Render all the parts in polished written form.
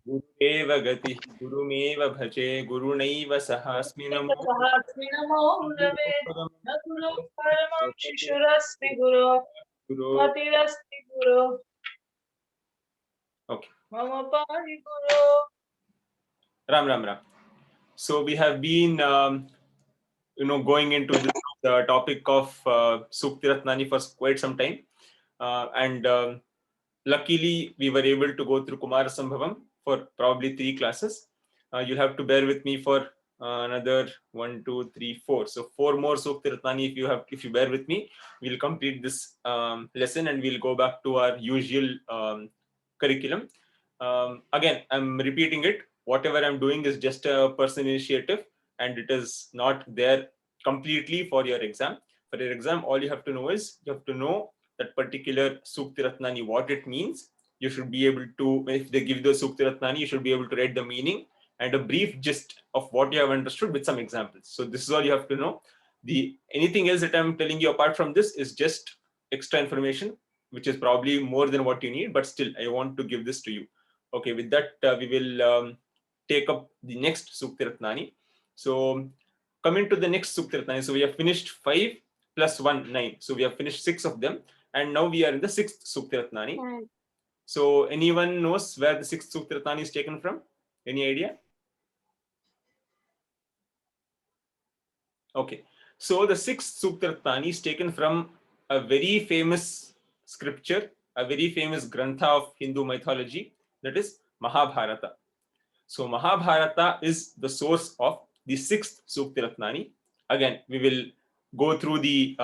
गुरुरेव गतिः गुरुमेव भजे गुरुणैव सहास्मि नमो गुरवे न गुरु परमं शिशुरस्ति गुरो गुरो मतिरस्ति गुरो Okay. मम पाहि गुरो. Ram Ram Ram. So we have been going into this topic of Sukthirathnani for quite some time, and luckily we were able to go through Kumara Sambhavam for probably 3 classes. You'll have to bear with me for another 1, 2, 3, 4. So 4 more Sukthirathnani if you bear with me, we'll complete this lesson and we'll go back to our usual curriculum. Again, I'm repeating it. Whatever I'm doing is just a personal initiative, and it is not there completely for your exam. For your exam, all you have to know is you have to know that particular Sukthirathnani, what it means. You should be able to, if they give the Sukthirathnani, you should be able to write the meaning and a brief gist of what you have understood with some examples. So this is all you have to know. Anything else that I'm telling you apart from this is just extra information, which is probably more than what you need, but still I want to give this to you. Okay, with that we will take up the next Sukthirathnani. So coming to the next Sukthirathnani, so we have finished 5 plus 1, 9. So we have finished 6 of them, and now we are in the 6th Sukthirathnani. So anyone knows where the 6th Sukthirathnani is taken from? Any idea? Okay, so the 6th Sukthirathnani is taken from a very famous scripture, a very famous grantha of Hindu mythology, that is Mahabharata. So Mahabharata is the source of the 6th Sukthirathnani. Again, we will go through the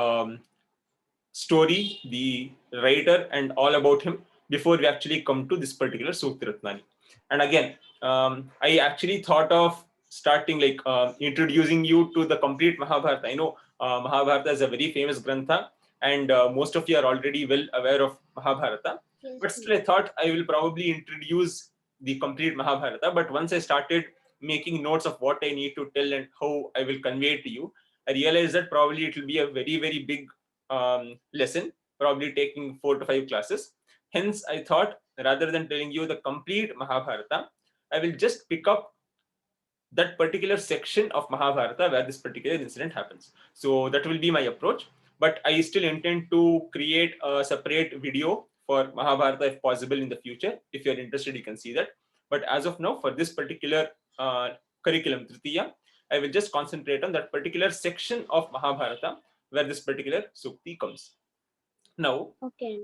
story, the writer, and all about him before we actually come to this particular Sukthirathnani. And again, I actually thought of starting introducing you to the complete Mahabharata. I know Mahabharata is a very famous grantha, and most of you are already well aware of Mahabharata. Yes, but still, I thought I will probably introduce the complete Mahabharata. But once I started making notes of what I need to tell and how I will convey it to you, I realized that probably it will be a very, very big lesson, probably taking 4 to 5 classes. Hence, I thought rather than telling you the complete Mahabharata, I will just pick up that particular section of Mahabharata where this particular incident happens. So that will be my approach. But I still intend to create a separate video for Mahabharata if possible in the future. If you're interested, you can see that. But as of now, for this particular curriculum, Tritiya, I will just concentrate on that particular section of Mahabharata where this particular Sukthi comes. Now, okay,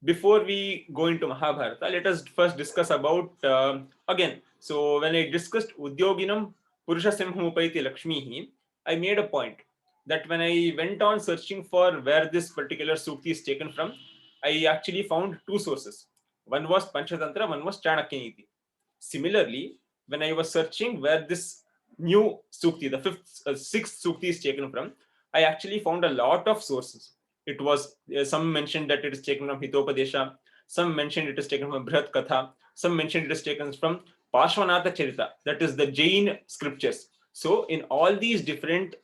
before we go into Mahabharata, let us first discuss about, again, so when I discussed Udyoginam Purusha Simhamupaiti Lakshmihi, I made a point that when I went on searching for where this particular Sukti is taken from, I actually found 2 sources. One was Panchatantra, one was Chanakyaniti. Similarly, when I was searching where this new Sukti, the 6th Sukti is taken from, I actually found a lot of sources. It was some mentioned that it is taken from Hitopadesha, some mentioned it is taken from Brihat Katha, some mentioned it is taken from Parshvanatha Charita, that is the Jain scriptures. So in all these different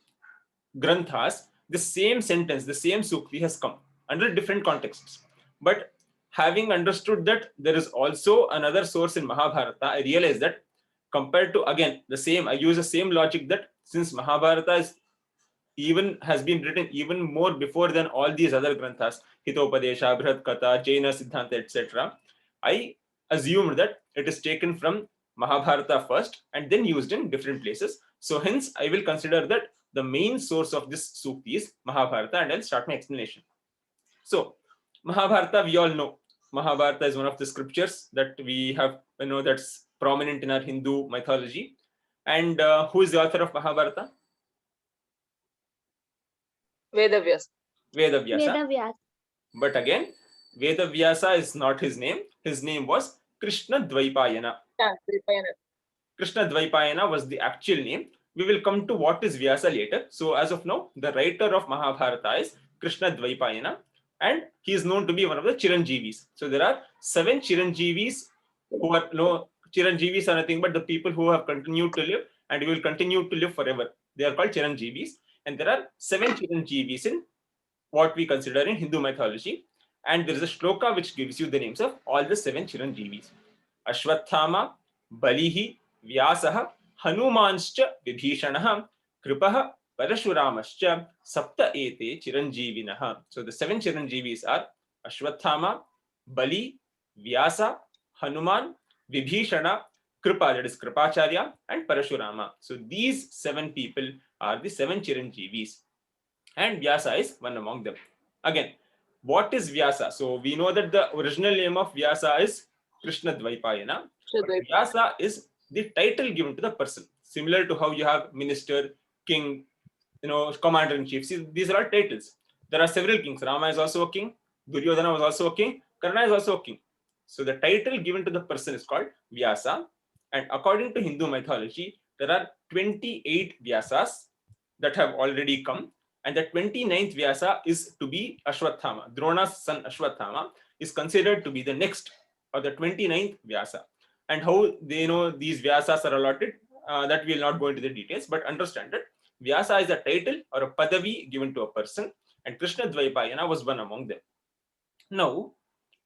granthas, the same sentence, the same sukti has come under different contexts. But having understood that there is also another source in Mahabharata, I realized that compared to, again, the same, I use the same logic that since Mahabharata is has been written even more before than all these other granthas, Hitopadesha, Brihat Katha, Jaina Siddhanta, etc. I assumed that it is taken from Mahabharata first and then used in different places. So hence, I will consider that the main source of this Sukti is Mahabharata, and I'll start my explanation. So Mahabharata, we all know. Mahabharata is one of the scriptures that we have, that's prominent in our Hindu mythology. And who is the author of Mahabharata? Vedavyasa. Vedavyasa. But again, Vedavyasa is not his name. His name was Krishna Dwaipayana. Krishna Dwaipayana was the actual name. We will come to what is Vyasa later. So as of now, the writer of Mahabharata is Krishna Dwaipayana, and he is known to be one of the Chiranjeevis. So there are 7 Chiranjeevis who are, no, Chiranjeevis are nothing but the people who have continued to live and will continue to live forever. They are called Chiranjeevis. And there are 7 Chiranjeevis in what we consider in Hindu mythology. And there is a shloka which gives you the names of all the 7 Chiranjeevis. Ashwathama, Balihi, Vyasaha, Hanumanscha, Vibhishanaha, Kripaha, Parashuramashcha, Sapta Ete Chiranjivinaha. So the 7 Chiranjeevis are Ashwathama, Bali, Vyasa, Hanuman, Vibhishana, Kripa, that is Kripacharya, and Parashurama. So these 7 people are the 7 Chiranjeevis, and Vyasa is one among them. Again, what is Vyasa? So we know that the original name of Vyasa is Krishna Dwaipayana, but Vyasa is the title given to the person, similar to how you have minister, king, commander in chief. See, these are all titles. There are several kings. Rama is also a king, Duryodhana was also a king, Karna is also a king. So the title given to the person is called Vyasa, and according to Hindu mythology, there are 28 Vyasas that have already come, and the 29th Vyasa is to be Ashwathama. Drona's son Ashwathama is considered to be the next, or the 29th Vyasa. And how they know these Vyasas are allotted, that we will not go into the details, but understand that Vyasa is a title or a padavi given to a person, and Krishna Dwaipayana was one among them. Now,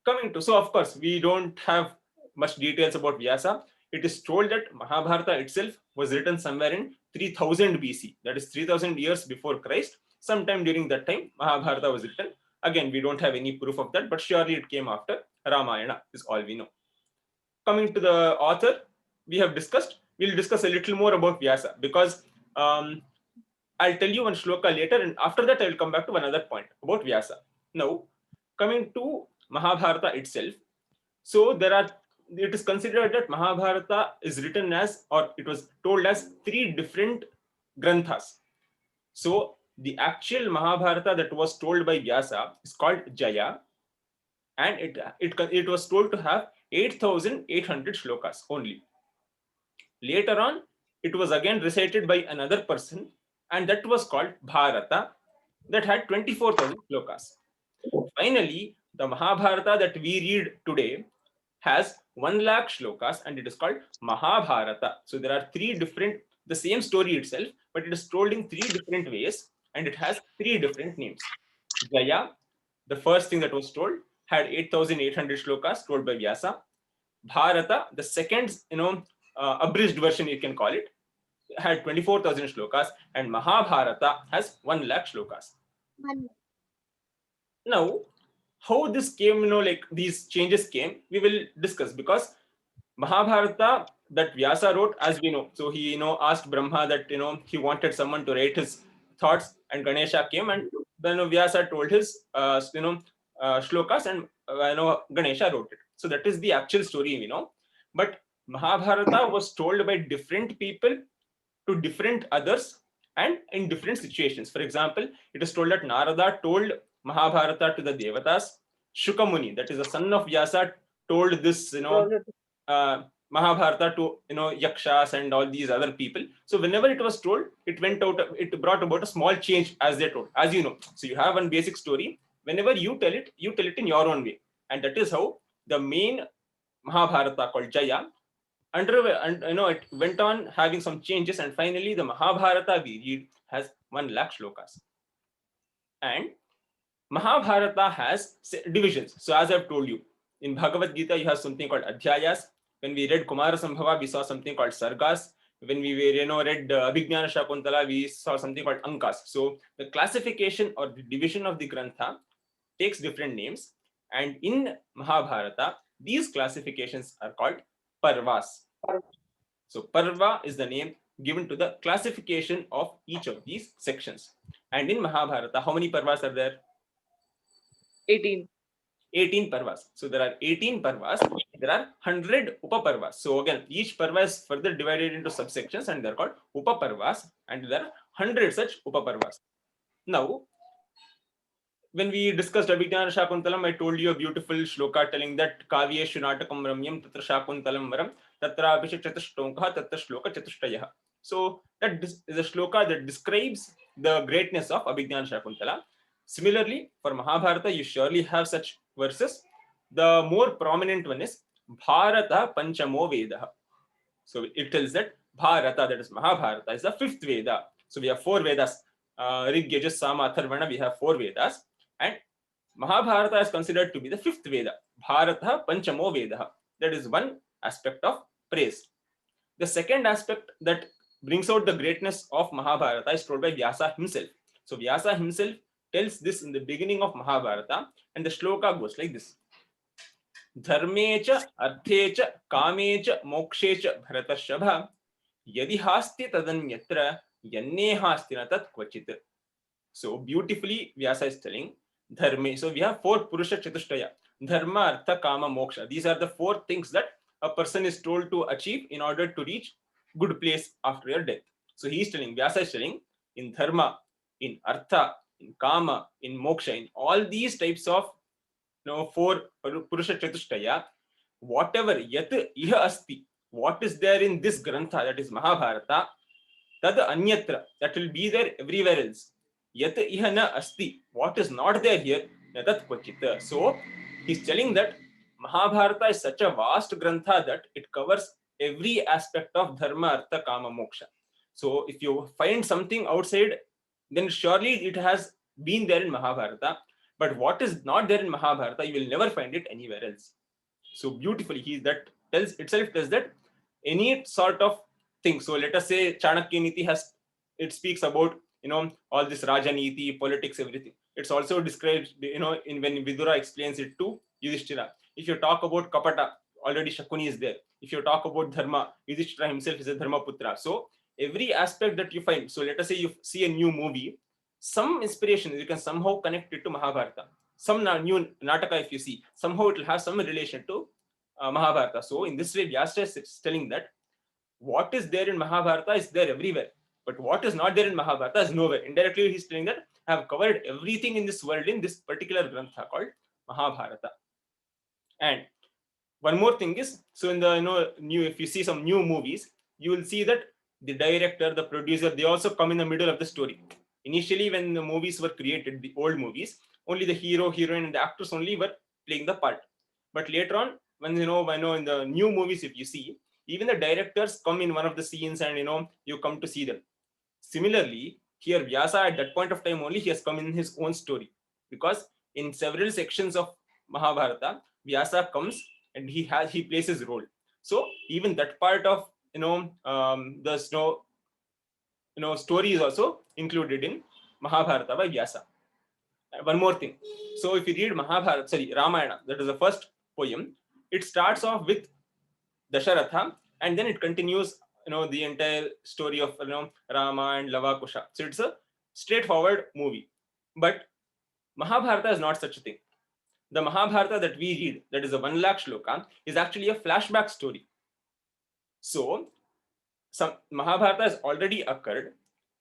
coming to, so of course, we don't have much details about Vyasa. It is told that Mahabharata itself was written somewhere in 3000 BC, that is 3000 years before Christ. Sometime during that time, Mahabharata was written. Again, we don't have any proof of that, but surely it came after Ramayana, is all we know. Coming to the author, we'll discuss a little more about Vyasa, because I'll tell you one shloka later, and after that I will come back to another point about Vyasa. Now, coming to Mahabharata itself, so it is considered that Mahabharata is written as, or it was told as, 3 different granthas. So the actual Mahabharata that was told by Vyasa is called Jaya, and it was told to have 8,800 shlokas only. Later on, it was again recited by another person, and that was called Bharata, that had 24,000 shlokas. Finally, the Mahabharata that we read today has 1 lakh shlokas, and it is called Mahabharata. So there are 3 different, the same story itself, but it is told in 3 different ways, and it has 3 different names. Jaya, the first thing that was told, had 8,800 shlokas told by Vyasa. Bharata, the second, abridged version you can call it, had 24,000 shlokas, and Mahabharata has 1 lakh shlokas. Now, how this came, like these changes came, we will discuss, because Mahabharata that Vyasa wrote, as we know, so he, asked Brahma that, he wanted someone to write his thoughts, and Ganesha came, and then Vyasa told his, shlokas, and, Ganesha wrote it. So that is the actual story, But Mahabharata was told by different people to different others and in different situations. For example, it is told that Narada told Mahabharata to the Devatas. Shukamuni, that is the son of Vyasa, told this, Mahabharata to, Yakshas and all these other people. So whenever it was told, it brought about a small change as they told, as you know. So you have one basic story. Whenever you tell it in your own way. And that is how the main Mahabharata called Jaya, it went on having some changes, and finally the Mahabharata we read has 1 lakh shlokas. And Mahabharata has divisions. So as I've told you, in Bhagavad Gita you have something called Adhyayas. When we read Kumara Sambhava, we saw something called Sargas. When we read Abhignana Shakuntala, we saw something called Ankas. So the classification or the division of the Grantha takes different names, and in Mahabharata these classifications are called Parvas. So Parva is the name given to the classification of each of these sections. And in Mahabharata, how many Parvas are there? 18. 18 Parvas. So there are 18 Parvas. There are 100 Upaparvas. So again, each Parva is further divided into subsections, and they're called Upaparvas, and there are 100 such Upaparvas. Now, when we discussed Abhignana Shakuntalam, I told you a beautiful shloka telling that Kavyeshu Natakam Ramyam Tatra Shakuntalam Varam Tatra Abhishek Chatushtokha Tatra Shloka Chatushtayah. So that is a shloka that describes the greatness of Abhignana Shakuntala. Similarly, for Mahabharata, you surely have such verses. The more prominent one is Bharata Panchamo Veda. So it tells that Bharata, that is Mahabharata, is the 5th Veda. So we have 4 Vedas. Rig, Yajus, Sama, Atharvana, we have 4 Vedas. And Mahabharata is considered to be the 5th Veda. Bharata Panchamo Veda. That is one aspect of praise. The second aspect that brings out the greatness of Mahabharata is told by Vyasa himself. So Vyasa himself tells this in the beginning of Mahabharata, and the shloka goes like this: Dharme cha arthe cha kame cha mokshe cha bharatashabha yadi hasti tadanyatra yanne hasti na tat kvachit. So beautifully Vyasa is telling dharme. So we have four purusha chatushtaya: dharma, artha, kama, moksha. These are the four things that a person is told to achieve in order to reach good place after your death. So he is telling, Vyasa is telling, in dharma, in artha, in kama, in moksha, in all these types of four purusha chatushtaya, whatever yat iha asti, what is there in this grantha, that is Mahabharata, tad anyatra, that will be there everywhere else. Yat iha na asti, what is not there here, tat kvachita. So he's telling that Mahabharata is such a vast grantha that it covers every aspect of dharma, artha, kama, moksha. So if you find something outside, then surely it has been there in Mahabharata. But what is not there in Mahabharata, you will never find it anywhere else. So beautifully, he that tells that any sort of thing. So let us say Chanakya Niti it speaks about all this Rajaniti, politics, everything. It's also described in when Vidura explains it to Yudhishthira. If you talk about Kapata, already Shakuni is there. If you talk about Dharma, Yudhishthira himself is a Dharma Putra. So every aspect that you find. So let us say you see a new movie, some inspiration you can somehow connect it to Mahabharata. Some new Nataka, if you see, somehow it will have some relation to Mahabharata. So in this way, Vyasa is telling that what is there in Mahabharata is there everywhere, but what is not there in Mahabharata is nowhere. Indirectly, he's telling that I have covered everything in this world in this particular grantha called Mahabharata. And one more thing is, so in the new, if you see some new movies, you will see that the director, the producer, they also come in the middle of the story. Initially, when the movies were created, the old movies, only the hero, heroine, and the actors only were playing the part. But later on, when in the new movies, if you see, even the directors come in one of the scenes, and you come to see them. Similarly, here Vyasa at that point of time only he has come in his own story, because in several sections of Mahabharata, Vyasa comes and he plays his role. So even that part of the story is also included in Mahabharata by Vyasa. One more thing. So if you read Ramayana, that is the first poem. It starts off with Dasharatha, and then it continues, the entire story of Rama and Lavakusha. So it's a straightforward movie. But Mahabharata is not such a thing. The Mahabharata that we read, that is a 1 lakh shloka, is actually a flashback story. So some Mahabharata has already occurred,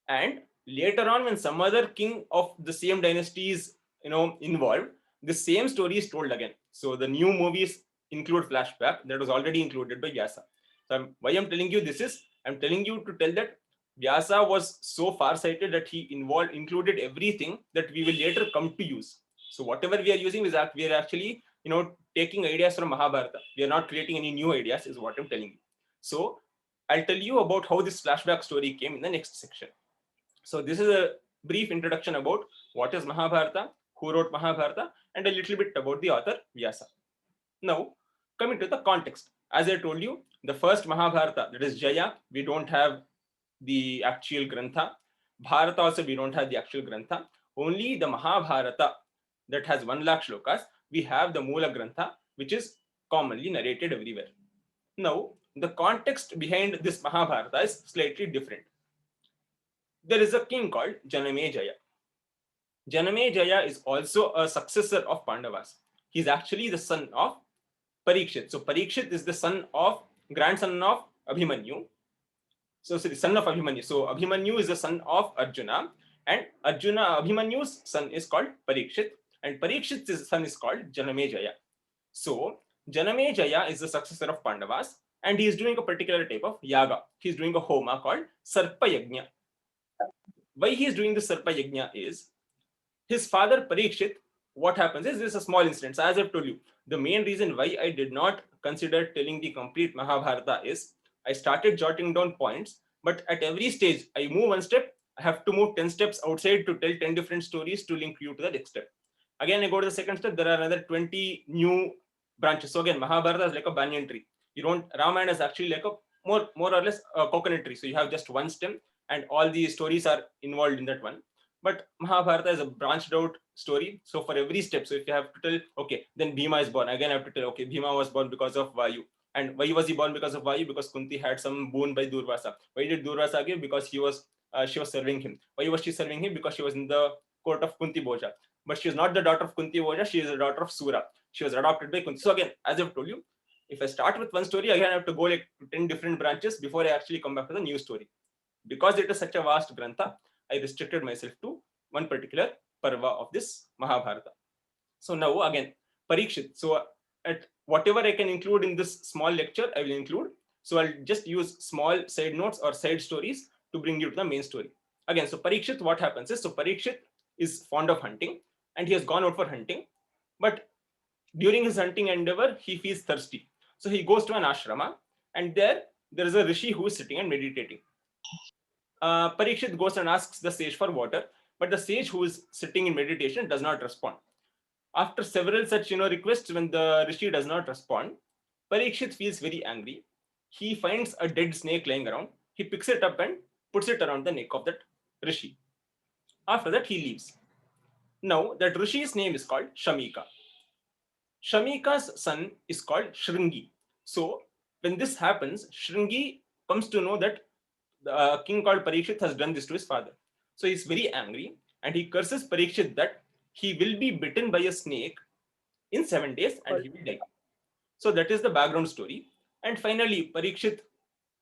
and later on, when some other king of the same dynasty is involved, the same story is told again. So the new movies include flashback that was already included by Vyasa. So why I'm telling you this is, I'm telling you to tell that Vyasa was so far-sighted that he included everything that we will later come to use. So whatever we are using is that we are actually taking ideas from Mahabharata. We are not creating any new ideas, is what I'm telling you. So I'll tell you about how this flashback story came in the next section. So this is a brief introduction about what is Mahabharata, who wrote Mahabharata, and a little bit about the author Vyasa. Now, coming to the context. As I told you, the first Mahabharata, that is Jaya, we don't have the actual grantha. Bharata also, we don't have the actual grantha. Only the Mahabharata that has 1 lakh shlokas, we have the Moola grantha, which is commonly narrated everywhere. Now, the context behind this Mahabharata is slightly different. There is a king called Janamejaya. Janamejaya is also a successor of Pandavas. He's actually the son of Parikshit. So Parikshit is the grandson of Abhimanyu. So the son of Abhimanyu. So Abhimanyu is the son of Arjuna, and Abhimanyu's son is called Parikshit, and Parikshit's son is called Janamejaya. So Janamejaya is the successor of Pandavas, and he is doing a particular type of yaga. He is doing a homa called Sarpa Yajna. Why he is doing the Sarpa Yajna is his father Parikshit. What happens is, this is a small instance. As I've told you, the main reason why I did not consider telling the complete Mahabharata is I started jotting down points, but at every stage I move one step, I have to move 10 steps outside to tell 10 different stories to link you to the next step. Again, I go to the second step, there are another 20 new branches. So again, Mahabharata is like a banyan tree. Ramayana is actually like a more or less a coconut tree. So you have just one stem, and all the stories are involved in that one. But Mahabharata is a branched out story. So for every step, so if you have to tell, okay, then Bhima is born. Again, I have to tell, okay, Bhima was born because of Vayu. And why was he born because of Vayu? Because Kunti had some boon by Durvasa. Why did Durvasa give? Because she was serving him. Why was she serving him? Because she was in the court of Kunti Bhoja. But she is not the daughter of Kunti Bhoja. She is the daughter of Sura. She was adopted by Kunti. So again, as I've told you, if I start with one story, again I have to go like to 10 different branches before I actually come back to the new story. Because it is such a vast grantha, I restricted myself to one particular parva of this Mahabharata. So now again, Parikshit. So at whatever I can include in this small lecture, I will include. So I'll just use small side notes or side stories to bring you to the main story. Again, so Parikshit, what happens is, so Parikshit is fond of hunting and he has gone out for hunting. But during his hunting endeavor, he feels thirsty. So he goes to an ashrama, and there is a rishi who is sitting and meditating. Parikshit goes and asks the sage for water, but the sage who is sitting in meditation does not respond. After several such requests, when the rishi does not respond, Parikshit feels very angry. He finds a dead snake lying around. He picks it up and puts it around the neck of that rishi. After that, he leaves. Now, that rishi's name is called Shamika. Shamika's son is called Shringi. So, when this happens, Shringi comes to know that the king called Parikshit has done this to his father. So, he's very angry and he curses Parikshit that he will be bitten by a snake in 7 days and he will die. So, that is the background story. And finally, Parikshit,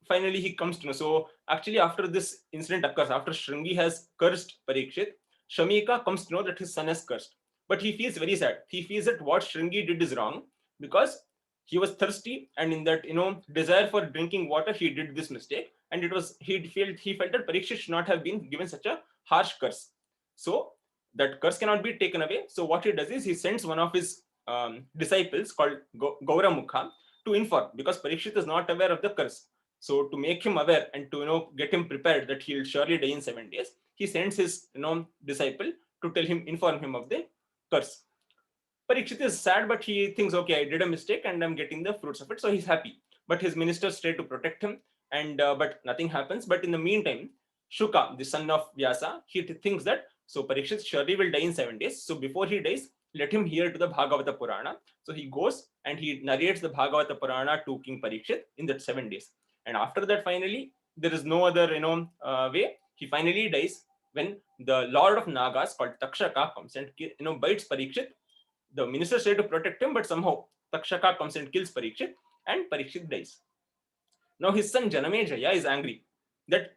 finally he comes to know. So, actually, after this incident occurs, after Shringi has cursed Parikshit, Shamika comes to know that his son has cursed. But he feels very sad. He feels that what Shringi did is wrong because he was thirsty, and in that desire for drinking water, he did this mistake. And it was he felt that Parikshit should not have been given such a harsh curse. So that curse cannot be taken away. So what he does is he sends one of his disciples called Gauramukha to inform, because Parikshit is not aware of the curse. So to make him aware and to get him prepared that he'll surely die in 7 days, he sends his disciple to inform him of the curse. Parikshit is sad, but he thinks, okay, I did a mistake and I'm getting the fruits of it. So he's happy. But his ministers try to protect him, and but nothing happens. But in the meantime, Shuka, the son of Vyasa, he thinks that so Parikshit surely will die in 7 days. So before he dies, let him hear to the Bhagavata Purana. So he goes and he narrates the Bhagavata Purana to King Parikshit in that 7 days. And after that, finally, there is no other way. He finally dies when the Lord of Nagas called Takshaka comes and bites Parikshit. The ministers try to protect him, but somehow Takshaka comes and kills Parikshit, and Parikshit dies. Now his son Janamejaya is angry that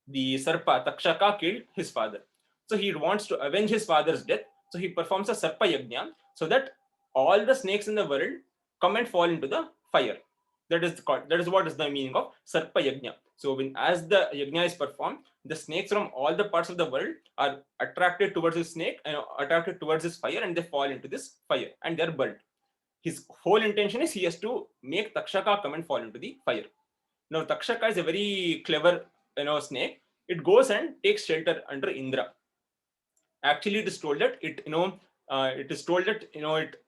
the Sarpa Takshaka killed his father. So he wants to avenge his father's death. So he performs a Sarpa Yajna so that all the snakes in the world come and fall into the fire. That is what is the meaning of Sarpa Yajna. So as the Yajna is performed, the snakes from all the parts of the world are attracted towards his snake and attracted towards his fire, and they fall into this fire and they're burnt. His whole intention is he has to make Takshaka come and fall into the fire. Now Takshaka is a very clever snake. It goes and takes shelter under Indra. Actually, it is told that it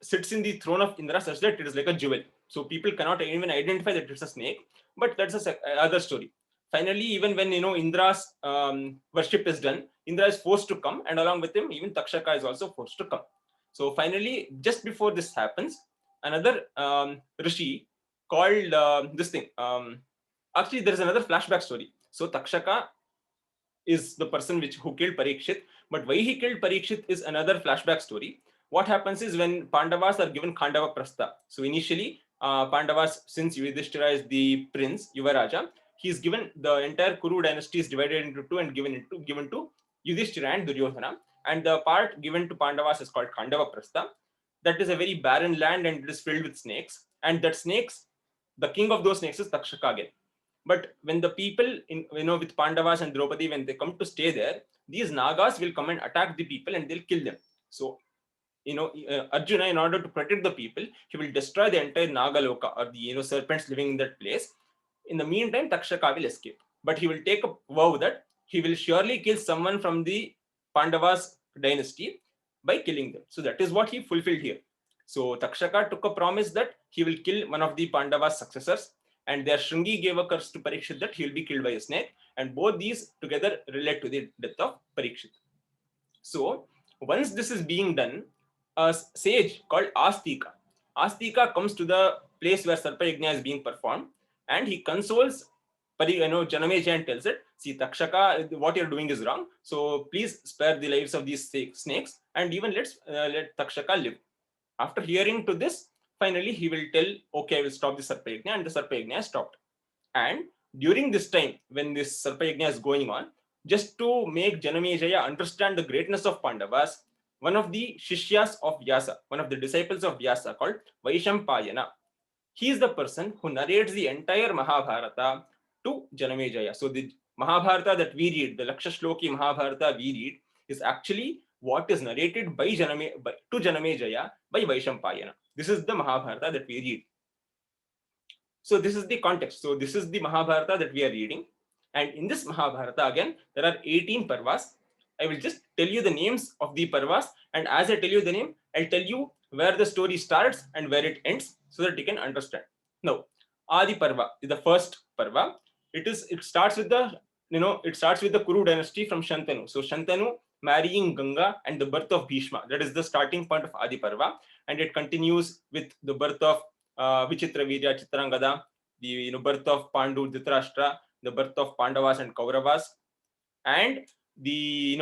sits in the throne of Indra such that it is like a jewel. So people cannot even identify that it's a snake. But that's other story. Finally, even when Indra's worship is done, Indra is forced to come, and along with him, even Takshaka is also forced to come. So finally, just before this happens, another rishi called this thing. Actually, there is another flashback story. So Takshaka is the person who killed Parikshit, but why he killed Parikshit is another flashback story. What happens is when Pandavas are given Khandava Prastha. So initially, Pandavas, since Yudhishthira is the prince, Yuvaraja, he is given the entire Kuru dynasty is divided into two and given to Yudhishthira and Duryodhana. And the part given to Pandavas is called Khandava Prastha. That is a very barren land and it is filled with snakes. And that snakes, the king of those snakes is Takshaka again. But when the people with Pandavas and Draupadi, when they come to stay there, these Nagas will come and attack the people and they'll kill them. So Arjuna, in order to protect the people, he will destroy the entire Nagaloka, or the serpents living in that place. In the meantime, Takshaka will escape, but he will take a vow that he will surely kill someone from the Pandavas dynasty by killing them. So that is what he fulfilled here. So Takshaka took a promise that he will kill one of the Pandavas successors, and their Shringi gave a curse to Parikshit that he will be killed by a snake, and both these together relate to the death of Parikshit. So once this is being done, a sage called Astika comes to the place where Sarpa Yajna is being performed, and he consoles Janameja and tells it, see, Takshaka, what you're doing is wrong. So please spare the lives of these snakes, and even let Takshaka live. After hearing to this, finally he will tell, okay, I will stop the Sarpa Yajna, and the Sarpa Yajna is stopped. And during this time, when this Sarpa Yajna is going on, just to make Janamejaya understand the greatness of Pandavas, one of the Shishyas of Vyasa, one of the disciples of Vyasa called Vaishampayana, he is the person who narrates the entire Mahabharata to Janamejaya. So the Mahabharata that we read, the Laksha Shloki Mahabharata we read, is actually what is narrated by to Janamejaya by Vaishampayana. This is the Mahabharata that we read. So this is the context. So this is the Mahabharata that we are reading. And in this Mahabharata, again, there are 18 parvas. I will just tell you the names of the parvas. And as I tell you the name, I'll tell you where the story starts and where it ends so that you can understand. Now, Adi Parva is the first parva. It starts with the Kuru dynasty from Shantanu. So Shantanu marrying Ganga and the birth of Bhishma. That is the starting point of Adi Parva. And it continues with the birth of Vichitra Virya, Chitrangada, the birth of Pandu, Dhritarashtra, the birth of Pandavas and Kauravas, and the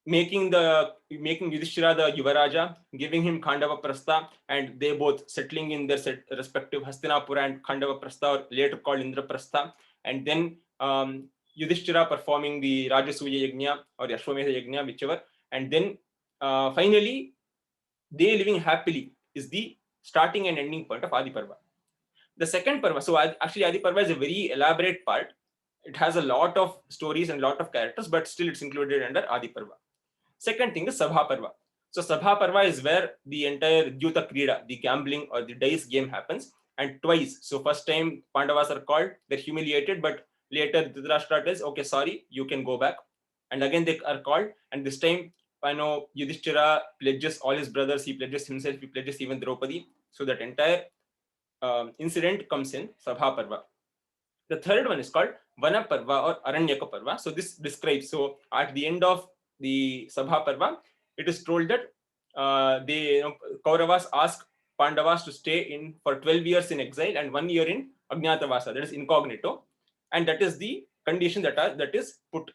making Yudhishthira the Yuvaraja, giving him Khandava Prastha, and they both settling in their respective Hastinapura and Khandava Prastha, or later called Indraprastha, and then Yudhishthira performing the Rajasuya Yajna or Ashwamedha Yajna, whichever, and then finally they living happily is the starting and ending point of Adi Parva. The second Parva, so actually Adi Parva is a very elaborate part. It has a lot of stories and a lot of characters, but still it's included under Adi Parva. Second thing is Sabha Parva. So Sabha Parva is where the entire Dyuta Krida, the gambling or the dice game happens, and twice. So first time Pandavas are called, they're humiliated, but later Dhritarashtra tells, okay, sorry, you can go back. And again they are called, and this time Yudhishthira pledges all his brothers, he pledges himself, he pledges even Draupadi. So that entire incident comes in Sabha Parva. The third one is called Vana Parva or Aranyaka Parva. So this describes, so at the end of the Sabha Parva, it is told that Kauravas ask Pandavas to stay in for 12 years in exile and 1 year in Ajnatavasa, that is incognito, and that is the condition that is put.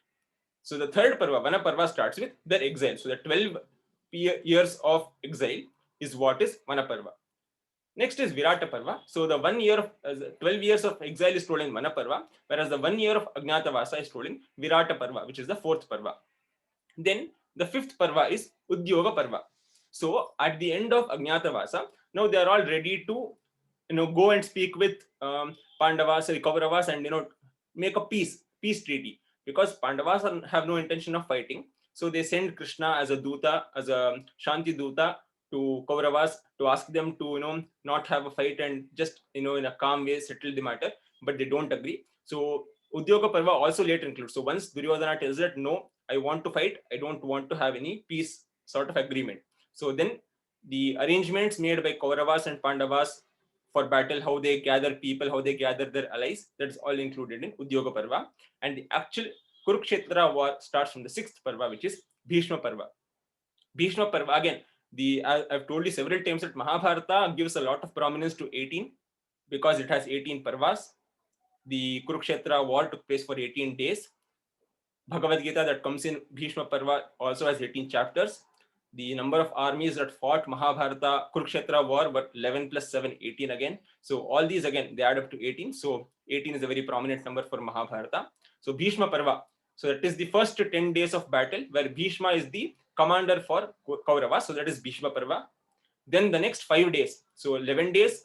So the third Parva, Vana Parva, starts with their exile. So the 12 years of exile is what is Vana Parva. Next is Virata Parva. So the 1 year of 12 years of exile is told in Vana Parva, whereas the 1 year of Ajnatavasa is told in Virata Parva, which is the fourth Parva. Then the fifth Parva is Udyoga Parva. So at the end of Ajnatavasa, now they are all ready to go and speak with Pandavas, Kauravas, and make a peace treaty, because Pandavas have no intention of fighting. So they send Krishna as a Duta, as a Shanti Duta to Kauravas to ask them to not have a fight and just in a calm way settle the matter, but they don't agree. So Udyoga Parva also later includes. So once Duryodhana tells that no, I want to fight, I don't want to have any peace sort of agreement. So then the arrangements made by Kauravas and Pandavas for battle, how they gather people, how they gather their allies, that's all included in Udyoga Parva. And the actual Kurukshetra war starts from the sixth Parva, which is Bhishma Parva. Bhishma Parva, again, I've told you several times that Mahabharata gives a lot of prominence to 18 because it has 18 Parvas. The Kurukshetra war took place for 18 days. Bhagavad Gita that comes in Bhishma Parva also has 18 chapters. The number of armies that fought Mahabharata, Kurukshetra war were 11 plus 7, 18 again. So all these again, they add up to 18. So 18 is a very prominent number for Mahabharata. So Bhishma Parva. So that is the first 10 days of battle where Bhishma is the commander for Kaurava. So that is Bhishma Parva. Then the next 5 days, so 10 days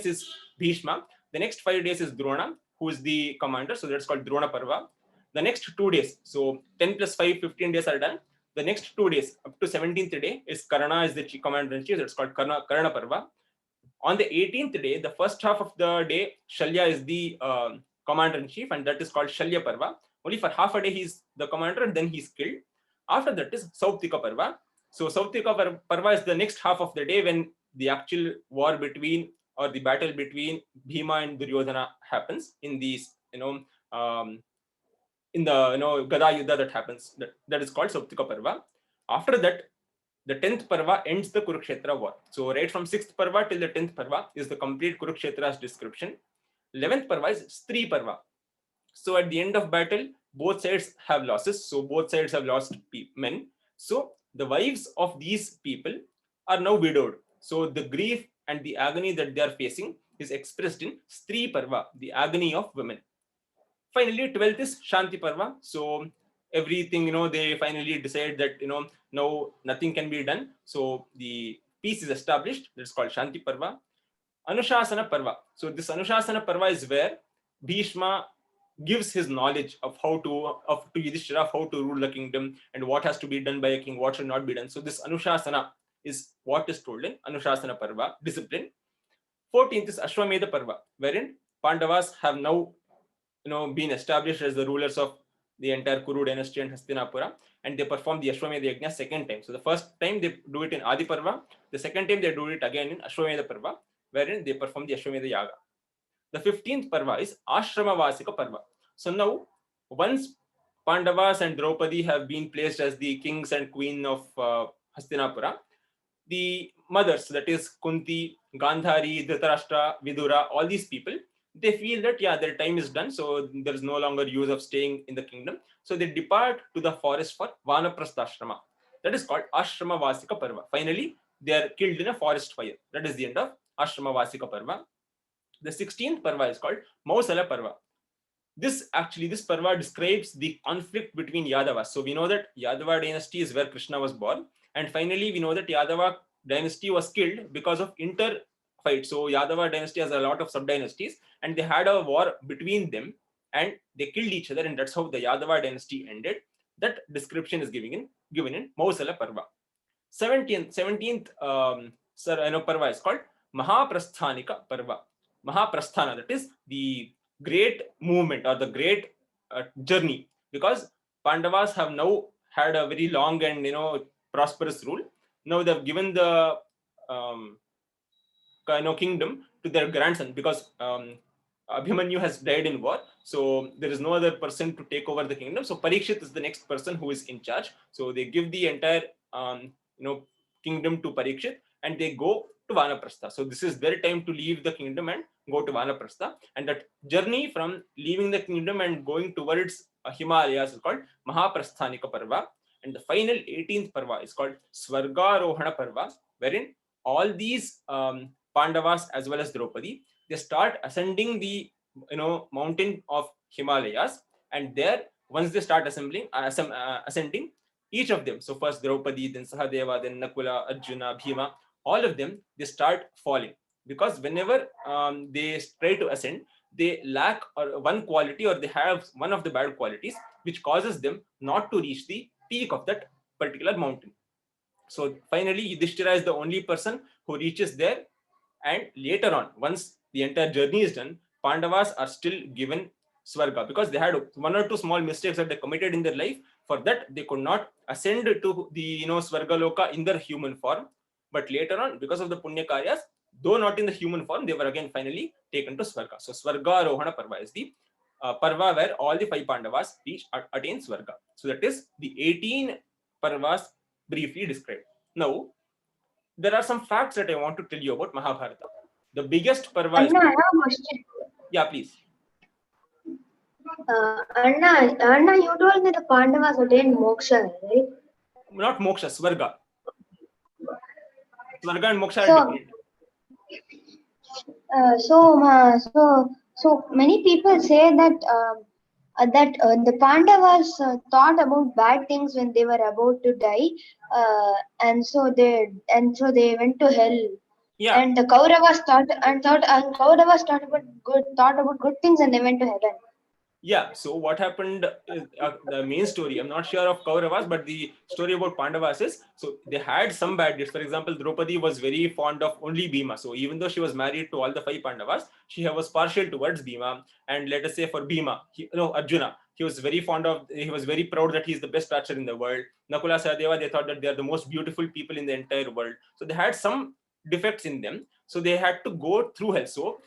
is Bhishma. The next 5 days is Drona, who is the commander. So that's called Drona Parva. The next 2 days, so 10 plus 5, 15 days are done. The next 2 days, up to 17th day, is Karna is the commander in chief. That's called Karna Parva. On the 18th day, the first half of the day, Shalya is the commander in chief, and that is called Shalya Parva. Only for half a day he's the commander, and then he's killed. After that is Sauptika Parva. So Sauptika Parva is the next half of the day when the actual war between or the battle between Bhima and Duryodhana happens in these, in the Gada Yuddha that happens. That is called Sauptika Parva. After that, the 10th Parva ends the Kurukshetra war. So right from 6th Parva till the 10th Parva is the complete Kurukshetra's description. 11th Parva is Stri Parva. So at the end of battle, both sides have losses. So both sides have lost men. So the wives of these people are now widowed. So the grief and the agony that they are facing is expressed in Stri Parva, the agony of women. Finally, 12th is Shanti Parva. So everything, they finally decide that, now nothing can be done. So the peace is established. That's called Shanti Parva. Anushasana Parva. So this Anushasana Parva is where Bhishma gives his knowledge of to Yudhishthira, how to rule the kingdom and what has to be done by a king, what should not be done. So this Anushasana is what is told in Anushasana Parva, discipline. 14th is Ashwamedha Parva, wherein Pandavas have now been established as the rulers of the entire Kuru dynasty and Hastinapura, and they perform the Ashwamedha Yajna second time. So the first time they do it in Adi Parva, the second time they do it again in Ashwamedha Parva, wherein they perform the Ashwamedha Yaga. The 15th Parva is Ashrama Vasika Parva. So now, once Pandavas and Draupadi have been placed as the kings and queen of Hastinapura, the mothers, that is Kunti, Gandhari, Dhritarashtra, Vidura, all these people, they feel that their time is done, so there is no longer use of staying in the kingdom. So they depart to the forest for Vanaprastha. That is called Ashrama Vasika Parva. Finally, they are killed in a forest fire. That is the end of Ashrama Vasika Parva. The 16th Parva is called Mausala Parva. This Parva describes the conflict between Yadavas. So we know that Yadava dynasty is where Krishna was born. And finally, we know that Yadava dynasty was killed because of inter-fight. So Yadava dynasty has a lot of sub-dynasties, and they had a war between them, and they killed each other, and that's how the Yadava dynasty ended. That description is given in Mausala Parva. 17th Parva is called Mahaprasthanika Parva. Mahaprasthana, that is the great movement or the great journey, because Pandavas have now had a very long and prosperous rule. Now they've given the kingdom to their grandson, because Abhimanyu has died in war, so there is no other person to take over the kingdom. So Parikshit is the next person who is in charge. So they give the entire kingdom to Parikshit, and they go to Vanaprastha. So this is their time to leave the kingdom and go to Vanaprastha. And that journey from leaving the kingdom and going towards Himalayas is called Mahaprasthanika Parva. And the final 18th Parva is called Swargarohana Parva, wherein all these Pandavas as well as Draupadi, they start ascending the mountain of Himalayas, and there, once they start ascending, each of them, so first Draupadi, then Sahadeva, then Nakula, Arjuna, Bhima, all of them, they start falling, because whenever they try to ascend, they lack one quality, or they have one of the bad qualities, which causes them not to reach the peak of that particular mountain. So finally, Yudhishthira is the only person who reaches there, and later on, once the entire journey is done, Pandavas are still given Swarga, because they had one or two small mistakes that they committed in their life. For that, they could not ascend to the Swarga Loka in their human form. But later on, because of the Punya Karyas, though not in the human form, they were again finally taken to Swarga. So Swarga Rohana Parva is the Parva where all the 5 Pandavas attain Swarga. So that is the 18 Parvas briefly described. Now, there are some facts that I want to tell you about Mahabharata. The biggest Parva is... Anna, I have a question. Yeah, please. Anna, you told that the Pandavas attained moksha, right? Not moksha, Swarga. Swarga and moksha are different. So many people say that the Pandavas thought about bad things when they were about to die, and so they went to hell. Yeah. And the Kauravas thought about good things, and they went to heaven. Yeah, so what happened is the main story. I'm not sure of Kauravas, but the story about Pandavas is, so they had some bad deeds. For example, Draupadi was very fond of only Bhima. So even though she was married to all the 5 Pandavas, she was partial towards Bhima. And let us say for Bhima, Arjuna, he was very proud that he's the best archer in the world. Nakula, Sahadeva, they thought that they are the most beautiful people in the entire world. So they had some defects in them. So they had to go through hell. So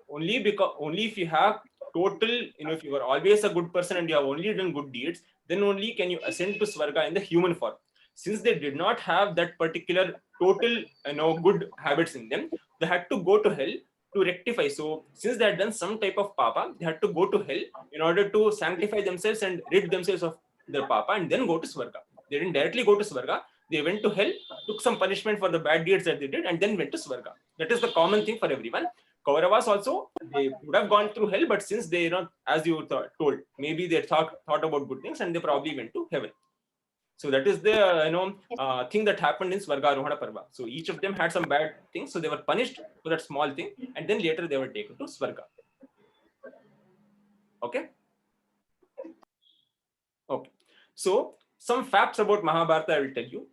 only if you have total, if you are always a good person and you have only done good deeds, then only can you ascend to Swarga in the human form. Since they did not have that particular total, good habits in them, they had to go to hell to rectify. So since they had done some type of papa, they had to go to hell in order to sanctify themselves and rid themselves of their papa and then go to Swarga. They didn't directly go to Swarga. They went to hell, took some punishment for the bad deeds that they did, and then went to Swarga. That is the common thing for everyone. Kauravas also, they would have gone through hell, but since they, as you told, maybe they thought about good things and they probably went to heaven. So that is the thing that happened in Swargarohana Parva. So each of them had some bad things, so they were punished for that small thing, and then later they were taken to Swarga. Okay. Okay. So some facts about Mahabharata I will tell you.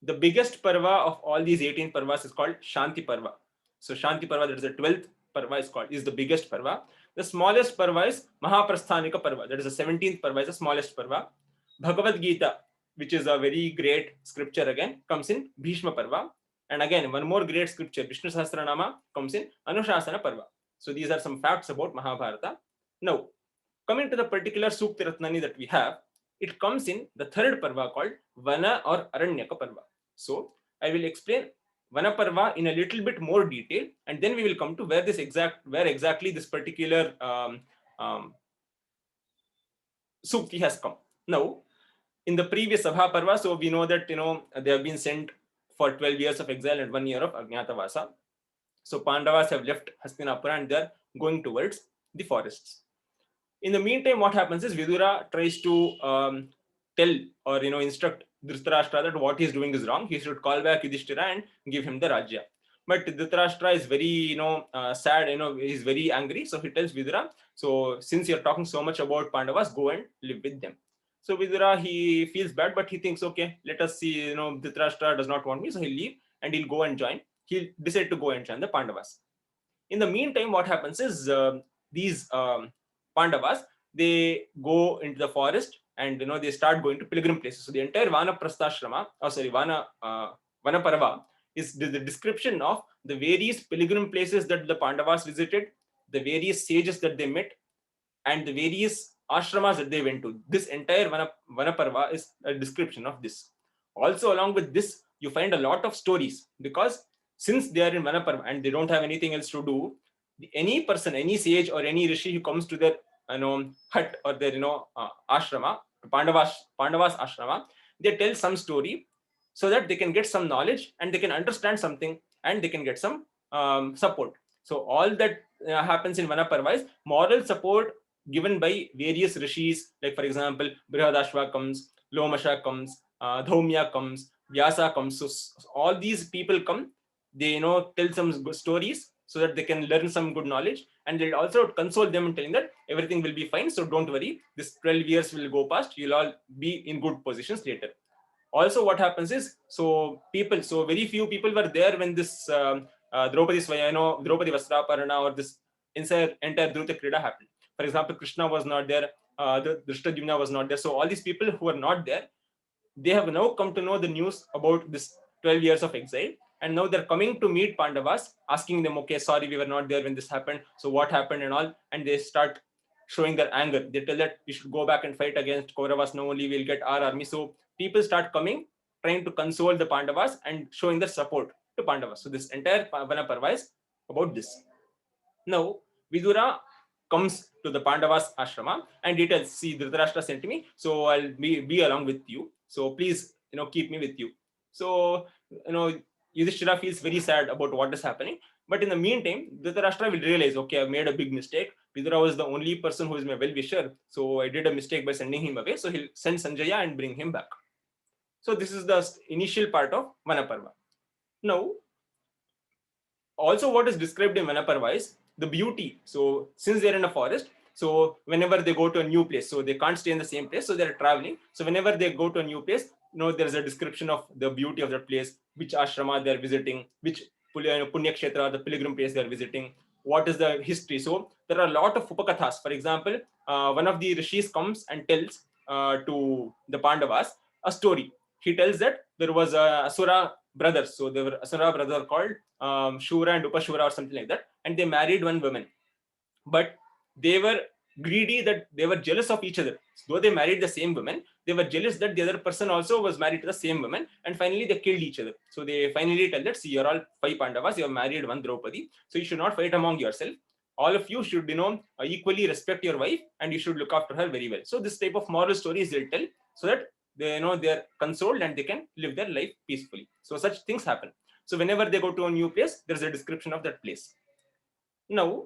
The biggest parva of all these 18 parvas is called Shanti Parva. So Shanti Parva, that is the 12th parva, is the biggest parva. The smallest parva is Mahaprasthanika Parva. That is the 17th parva, is the smallest parva. Bhagavad Gita, which is a very great scripture again, comes in Bhishma Parva. And again, one more great scripture, Vishnu Sahasranama, comes in Anushasana Parva. So these are some facts about Mahabharata. Now, coming to the particular Sukthirathnani that we have, it comes in the third parva called Vana or Aranyaka Parva. So I will explain Vana Parva in a little bit more detail, and then we will come to where exactly this particular Sukthi has come. Now, in the previous Sabha Parva, so we know that they have been sent for 12 years of exile and 1 year of Ajnatavasa. So Pandavas have left Hastinapura and they are going towards the forests. In the meantime, what happens is Vidura tries to tell or instruct Dhritarashtra that what he is doing is wrong. He should call back Yudhishthira and give him the Rajya. But Dhritarashtra is very sad. He's very angry. So he tells Vidura, so since you're talking so much about Pandavas, go and live with them. So Vidura, he feels bad, but he thinks, okay, let us see. Dhritarashtra does not want me, so he'll leave and he'll go and join. He'll decide to go and join the Pandavas. In the meantime, what happens is these Pandavas, they go into the forest and they start going to pilgrim places. So the entire Vana Parva is the description of the various pilgrim places that the Pandavas visited, the various sages that they met, and the various ashramas that they went to. This entire Vana Parva is a description of this. Also, along with this, you find a lot of stories, because since they are in Vana Parva and they don't have anything else to do, any person, any sage or any rishi who comes to their hut or their ashrama, Pandavas ashrama, they tell some story so that they can get some knowledge and they can understand something and they can get some support. So all that happens in Vana Parva is moral support given by various rishis, like for example, Brihadashva comes, Lomasha comes, Dhaumya comes, Vyasa comes. So all these people come, they tell some good stories so that they can learn some good knowledge, and they'll also console them in telling that everything will be fine, so don't worry, this 12 years will go past, you'll all be in good positions later. Also what happens is, so very few people were there when this Draupadi Vasraparana or this entire Dhruta Krida happened. For example, Krishna was not there, Drishtadyumna was not there. So all these people who were not there, they have now come to know the news about this 12 years of exile, and now they're coming to meet Pandavas, asking them, okay, sorry, we were not there when this happened, so what happened and all, and they start showing their anger. They tell that we should go back and fight against Kauravas, now only we'll get our army. So people start coming, trying to console the Pandavas and showing their support to Pandavas. So this entire Vana Parva is about this. Now, Vidura comes to the Pandavas ashrama and he tells, see, Dhritarashtra sent me, so I'll be along with you. So please, keep me with you. So, Yudhishthira feels very sad about what is happening. But in the meantime, Dhritarashtra will realize, okay, I've made a big mistake. Vidura was the only person who is my well-wisher. So I did a mistake by sending him away. So he'll send Sanjaya and bring him back. So this is the initial part of Vana Parva. Now, also what is described in Vana Parva is the beauty. So since they're in a forest, so whenever they go to a new place, so they can't stay in the same place, so they're traveling. So whenever they go to a new place, there's a description of the beauty of that place, which ashrama they're visiting, which Punya Kshetra, the pilgrim place they're visiting, what is the history. So there are a lot of upakathas. For example, one of the rishis comes and tells to the Pandavas a story. He tells that there was a asura brothers. So they were Asura brother called Shura and Upashura or something like that, and they married one woman. But they were greedy, that they were jealous of each other. Though they married the same woman, they were jealous that the other person also was married to the same woman, and finally they killed each other. So they finally tell that, see, you're all 5 Pandavas, you have married one Draupadi, so you should not fight among yourself. All of you should, equally respect your wife, and you should look after her very well. So this type of moral stories they'll tell, so that they're consoled and they can live their life peacefully. So such things happen. So whenever they go to a new place, there's a description of that place. Now,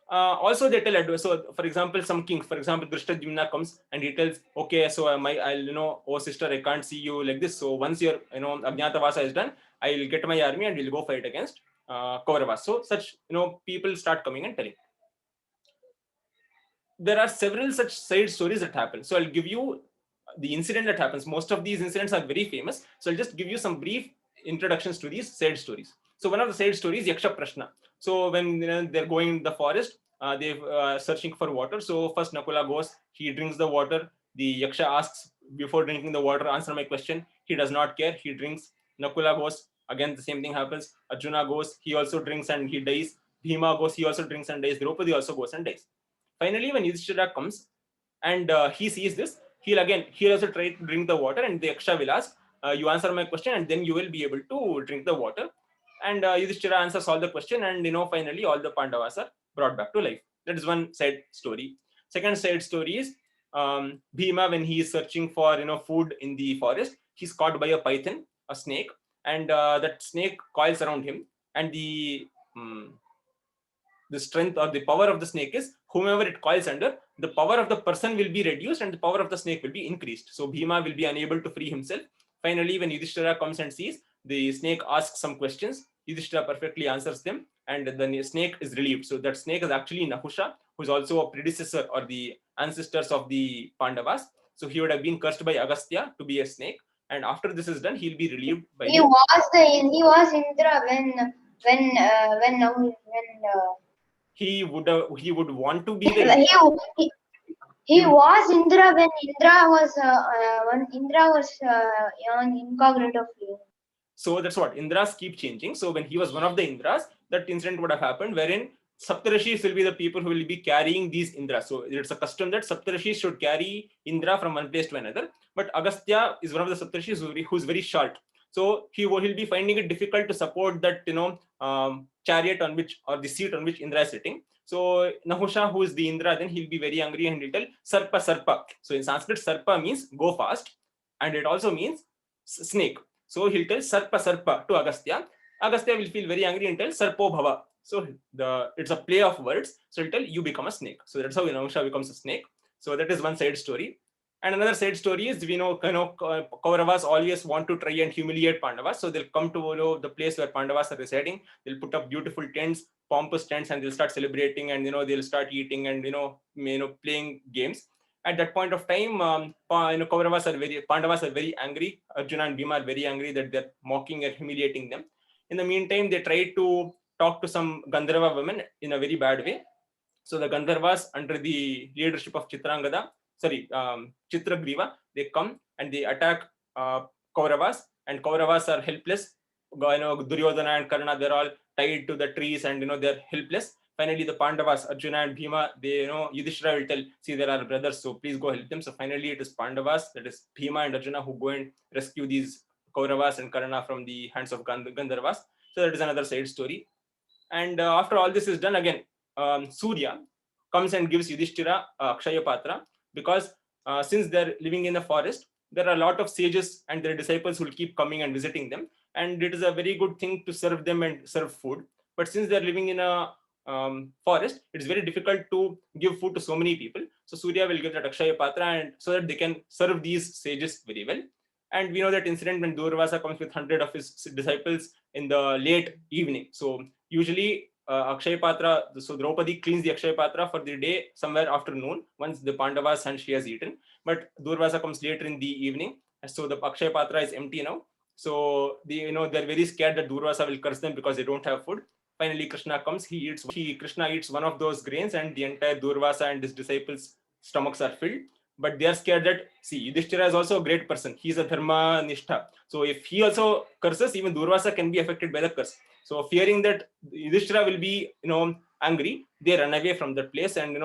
also they tell advice. So, for example, some king, for example, Drishtadyumna comes and he tells, okay, so I'll, oh sister, I can't see you like this. So once your, Ajnatavasa is done, I'll get my army and we'll go fight against Kauravas. So such, people start coming and telling. There are several such side stories that happen. So I'll give you the incident that happens. Most of these incidents are very famous. So I'll just give you some brief introductions to these side stories. So one of the side stories, Yaksha Prashna. So when they're going in the forest, they're searching for water. So first Nakula goes, he drinks the water. The Yaksha asks, before drinking the water, answer my question. He does not care. He drinks. Nakula goes, again the same thing happens. Arjuna goes, he also drinks and he dies. Bhima goes, he also drinks and dies. Draupadi also goes and dies. Finally, when Yudhishthira comes and he sees this, he'll also try to drink the water, and the Yaksha will ask, you answer my question and then you will be able to drink the water. And Yudhishthira answers all the question, and finally all the Pandavas are brought back to life. That is one side story. Second side story is Bhima, when he is searching for food in the forest, he's caught by a python, a snake, and that snake coils around him, and the strength or the power of the snake is, whomever it coils under, the power of the person will be reduced and the power of the snake will be increased. So Bhima will be unable to free himself. Finally, when Yudhishthira comes and sees, the snake asks some questions, Yudhishthira perfectly answers them, and the snake is relieved. So that snake is actually Nahusha, who is also a predecessor or the ancestors of the Pandavas. So he would have been cursed by Agastya to be a snake, and after this is done, he'll be relieved by He was Indra when he would want to be the he was Indra when Indra was on incognito flame. So that's what Indras keep changing. So when he was one of the Indras, that incident would have happened wherein Saptarishis will be the people who will be carrying these Indras. So it's a custom that Saptarishis should carry Indra from one place to another. But Agastya is one of the Saptarishis who's very short. So he'll be finding it difficult to support that chariot on which, or the seat on which Indra is sitting. So Nahusha, who is the Indra, then he'll be very angry and he'll tell Sarpa Sarpa. So in Sanskrit, Sarpa means go fast, and it also means snake. So he'll tell Sarpa Sarpa to Agastya. Agastya will feel very angry and tell Sarpo Bhava. So it's a play of words. So he'll tell you become a snake. So that's how Nahusha becomes a snake. So that is one side story. And another side story is, Kauravas always want to try and humiliate Pandavas. So they'll come to the place where Pandavas are residing. They'll put up beautiful tents, pompous tents, and they'll start celebrating, and they'll start eating and playing games. At that point of time, Pandavas are very angry. Arjuna and Bhima are very angry that they're mocking and humiliating them. In the meantime, they try to talk to some Gandharva women in a very bad way. So the Gandharvas, under the leadership of Chitragriva, they come and they attack Kauravas, and Kauravas are helpless. Duryodhana and Karna, they're all tied to the trees, and they're helpless. Finally, the Pandavas, Arjuna and Bhima, Yudhishthira will tell, see, there are brothers, so please go help them. So finally, it is Pandavas, that is Bhima and Arjuna, who go and rescue these Kauravas and Karna from the hands of Gandharvas. So that is another side story. And after all this is done, again, Surya comes and gives Yudhishthira Akshaya Patra, because since they're living in the forest, there are a lot of sages and their disciples who will keep coming and visiting them. And it is a very good thing to serve them and serve food. But since they're living in a forest, it's very difficult to give food to so many people. So Surya will give that Akshaya Patra, and so that they can serve these sages very well. And we know that incident when Durvasa comes with 100 of his disciples in the late evening. So usually Akshaya Patra, so Draupadi cleans the Akshaya Patra for the day somewhere after noon, once the Pandavas and she has eaten. But Durvasa comes later in the evening, so the Akshaya Patra is empty now. So they're very scared that Durvasa will curse them because they don't have food. Finally, Krishna comes. Krishna eats one of those grains, and the entire Durvasa and his disciples' stomachs are filled. but they are scared that, see, Yudhishthira is also a great person. He's a dharma nishtha. So if he also curses, even Durvasa can be affected by the curse. So fearing that Yudhishthira will be, angry, they run away from that place and,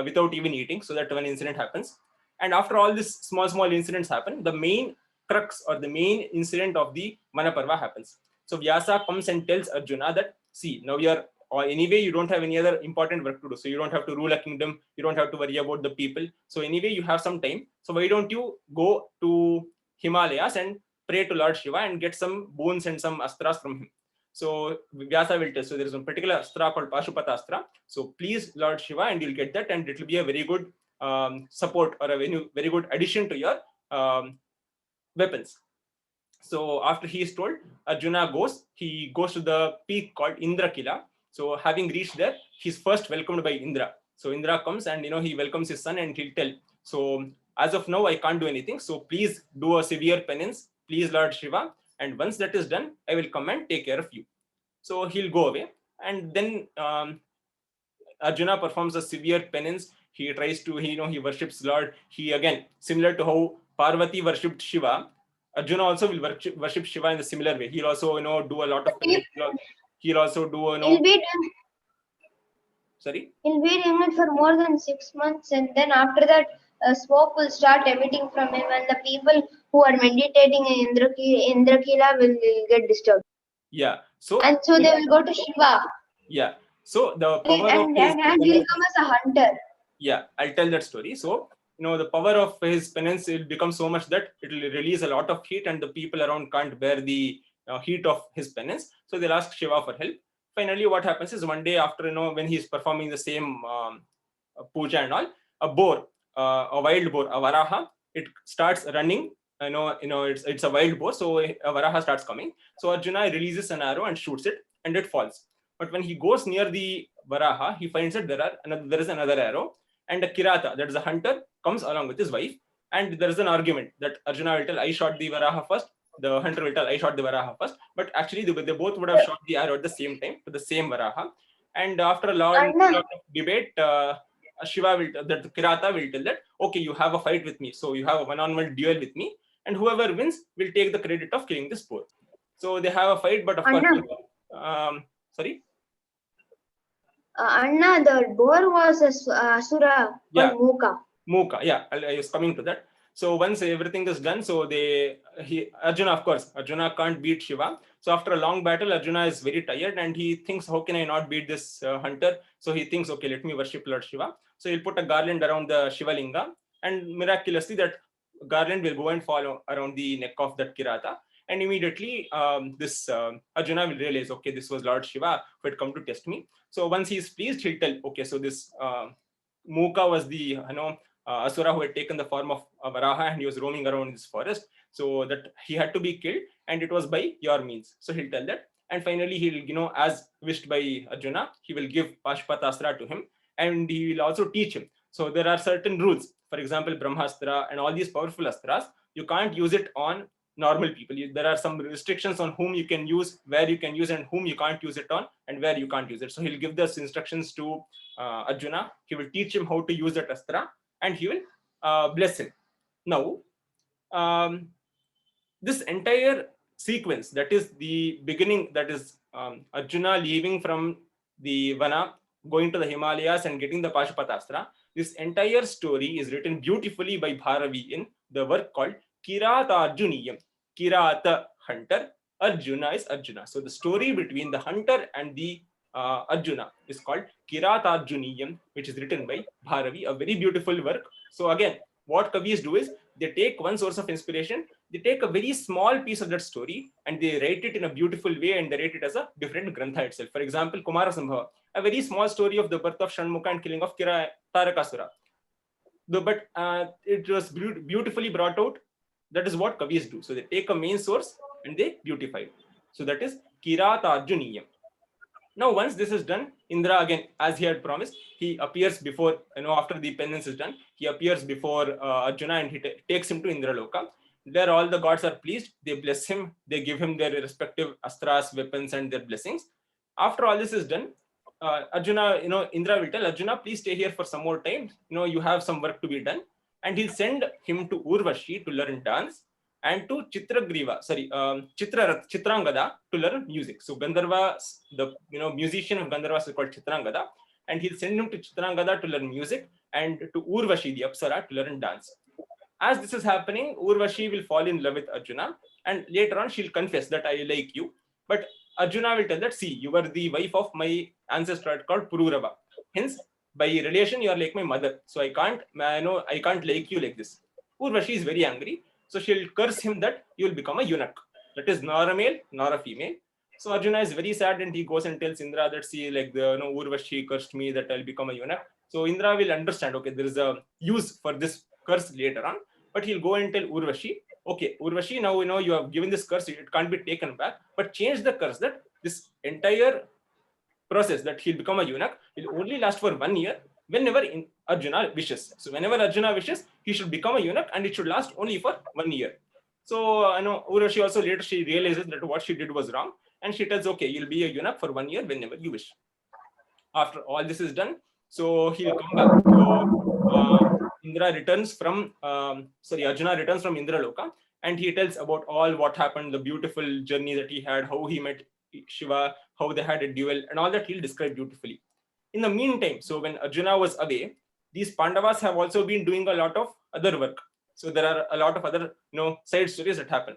without even eating, so that one incident happens. And after all these small incidents happen, the main crux or the main incident of the Manaparva happens. So Vyasa comes and tells Arjuna that, see, now you're, or anyway, you don't have any other important work to do. So you don't have to rule a kingdom. You don't have to worry about the people. So anyway, you have some time. So why don't you go to Himalayas and pray to Lord Shiva and get some boons and some astras from him. So Vyasa will tell. So there is one particular astra called Pashupata Astra. So please, Lord Shiva, and you'll get that, and it will be a very good support or a very good addition to your weapons. So after he is told, Arjuna goes. He goes to the peak called Indrakila. So having reached there, he's first welcomed by Indra. So Indra comes and he welcomes his son and he'll tell. So as of now, I can't do anything. So please do a severe penance, please, Lord Shiva. And once that is done, I will come and take care of you. So he'll go away. And then Arjuna performs a severe penance. He tries to, he worships Lord. He again, similar to how Parvati worshipped Shiva, Arjuna also will worship Shiva in a similar way. He'll also, do a lot of penance. He'll also do, sorry? He'll be doing it for more than 6 months, and then after that, smoke will start emitting from him, and the people who are meditating in Indrakila will get disturbed. Yeah. So they will go to Shiva. Yeah. So the power of his and he'll come as a hunter. Yeah, I'll tell that story. So the power of his penance will become so much that it will release a lot of heat, and the people around can't bear the heat of his penance. So they'll ask Shiva for help. Finally, what happens is one day after when he's performing the same puja and all, a boar, a wild boar, a varaha, it starts running. It's a wild boar, so a varaha starts coming. So Arjuna releases an arrow and shoots it, and it falls. But when he goes near the varaha, he finds that there is another arrow, and a kirata, that is a hunter, comes along with his wife, and there is an argument that Arjuna will tell, I shot the varaha first. The hunter will tell, I shot the varaha first. But actually, they both would have shot the arrow at the same time with the same varaha. And after a lot of debate, Shiva the kirata will tell that, okay, you have a fight with me, so you have a one-on-one duel with me, and whoever wins will take the credit of killing this boar. So they have a fight, but of course, sorry. Anna, the boar was a asura called Muka. Muka, yeah, I was coming to that. So once everything is done, so Arjuna can't beat Shiva. So after a long battle, Arjuna is very tired and he thinks, how can I not beat this hunter? So he thinks, okay, let me worship Lord Shiva. So he'll put a garland around the Shiva Linga, and miraculously that garland will go and fall around the neck of that kirata. And immediately this Arjuna will realize, okay, this was Lord Shiva who had come to test me. So once he's pleased, he'll tell, okay, so this Muka was the Asura who had taken the form of Varaha, and he was roaming around this forest. So that he had to be killed, and it was by your means. So he'll tell that. And finally, he'll, as wished by Arjuna, he will give Pashupata Astra to him, and he will also teach him. So there are certain rules. For example, Brahmastra and all these powerful astras, you can't use it on normal people. There are some restrictions on whom you can use, where you can use, and whom you can't use it on, and where you can't use it. So he'll give those instructions to Arjuna. He will teach him how to use that astra, and he will bless him. Now, this entire sequence, that is the beginning, that is Arjuna leaving from the Vana, going to the Himalayas and getting the Pashupatastra, this entire story is written beautifully by Bharavi in the work called Kirata Arjuniyam. Kirata, hunter, Arjuna is Arjuna. So the story between the hunter and the Arjuna is called Kirata Arjuniyam, which is written by Bharavi, a very beautiful work. So again, what Kavis do is they take one source of inspiration, they take a very small piece of that story and they write it in a beautiful way, and they write it as a different grantha itself. For example, Kumara Sambhava, a very small story of the birth of Shanmukha and killing of Tarakasura. But it was beautifully brought out. That is what Kavis do. So they take a main source and they beautify it. So that is Kirata Arjuniyam. Now, once this is done, Indra again, as he had promised, he appears before, after the penance is done, he appears before Arjuna and he takes him to Indraloka. There all the gods are pleased. They bless him. They give him their respective astras, weapons, and their blessings. After all this is done, Arjuna, Indra will tell Arjuna, please stay here for some more time. You have some work to be done. and he'll send him to Urvashi to learn dance, and to Chitrangada to learn music. So Gandharva, the musician of Gandharva is called Chitrangada, and he'll send him to Chitrangada to learn music, and to Urvashi, the Apsara, to learn dance. As this is happening, Urvashi will fall in love with Arjuna, and later on she'll confess that I like you. But Arjuna will tell that, see, you were the wife of my ancestor called Pururava. Hence, by relation, you are like my mother. So I can't like you like this. Urvashi is very angry. So she'll curse him that you will become a eunuch. That is nor a male nor a female. So Arjuna is very sad, and he goes and tells Indra that, see, like Urvashi cursed me that I'll become a eunuch. So Indra will understand, okay, there is a use for this curse later on, but he'll go and tell Urvashi, okay, Urvashi, now you have given this curse, it can't be taken back, but change the curse that this entire process that he'll become a eunuch will only last for 1 year whenever Arjuna wishes. So whenever Arjuna wishes, he should become a eunuch, and it should last only for 1 year. So Urvashi also later she realizes that what she did was wrong, and she tells, okay, you'll be a eunuch for 1 year whenever you wish. After all this is done, so he'll come back. So Arjuna returns from Indraloka, and he tells about all what happened, the beautiful journey that he had, how he met Shiva, how they had a duel, and all that he'll describe beautifully. In the meantime, so when Arjuna was away, these Pandavas have also been doing a lot of other work. So there are a lot of other side stories that happen.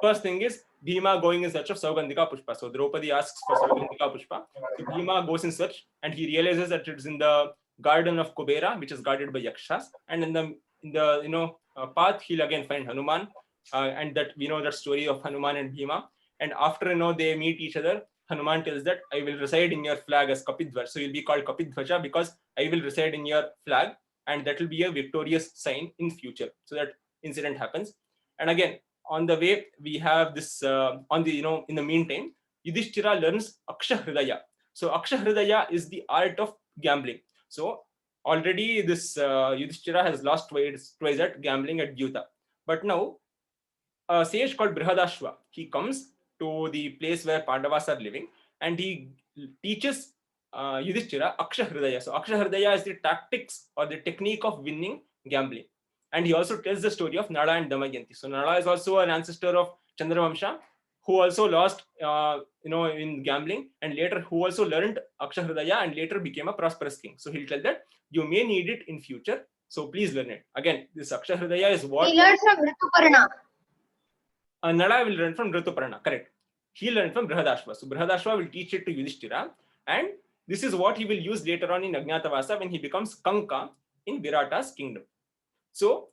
First thing is Bhima going in search of Saugandhika Pushpa. So Draupadi asks for Saugandhika Pushpa. So Bhima goes in search, and he realizes that it's in the garden of Kubera, which is guarded by Yakshas. And in the path, he'll again find Hanuman, and that we know that story of Hanuman and Bhima. And after they meet each other, Hanuman tells that I will reside in your flag as Kapidhwaj. So you'll be called Kapidhwaja because I will reside in your flag, and that will be a victorious sign in future. So that incident happens. And again, on the way, we have this in the meantime, Yudhishthira learns Aksha Hridaya. So Aksha Hridaya is the art of gambling. So already this Yudhishthira has lost twice at gambling at Dyuta. But now a sage called Brihadashva, he comes to the place where Pandavas are living, and he teaches Yudhishthira Aksha Hridaya. So Aksha Hridaya is the tactics or the technique of winning gambling. And he also tells the story of Nala and Damayanti. So Nala is also an ancestor of Chandravamsha, who also lost in gambling, and later who also learned Aksha Hridaya and later became a prosperous king. So he'll tell that you may need it in future, so please learn it. Again, this Aksha Hridaya is what He learned from Rituparna. Nala will learn from Rituparna, correct. He learned from Brihadashva. So Brihadashva will teach it to Yudhishthira, and this is what he will use later on in Ajnatavasa when he becomes Kanka in Virata's kingdom. So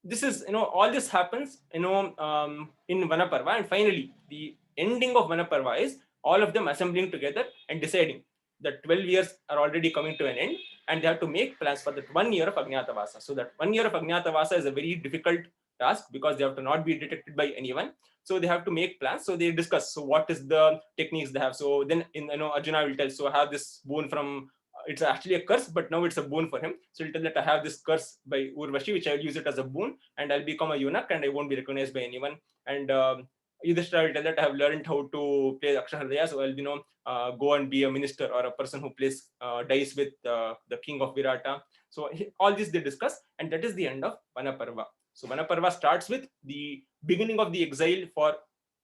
this is, all this happens, in Vanaparva, and finally the ending of Vanaparva is all of them assembling together and deciding that 12 years are already coming to an end, and they have to make plans for that 1 year of Ajnatavasa. So that 1 year of Ajnatavasa is a very difficult task because they have to not be detected by anyone. So they have to make plans. So they discuss, so what is the techniques they have. So then Arjuna will tell, so I have this boon from, it's actually a curse, but now it's a boon for him. So he'll tell that I have this curse by Urvashi, which I will use it as a boon, and I'll become a eunuch, and I won't be recognized by anyone. And Yudhishthira will tell that I have learned how to play Aksha Hridaya, so I'll go and be a minister or a person who plays dice with the king of Virata. So all this they discuss, and that is the end of Vanaparva. So Vanaparva starts with the beginning of the exile for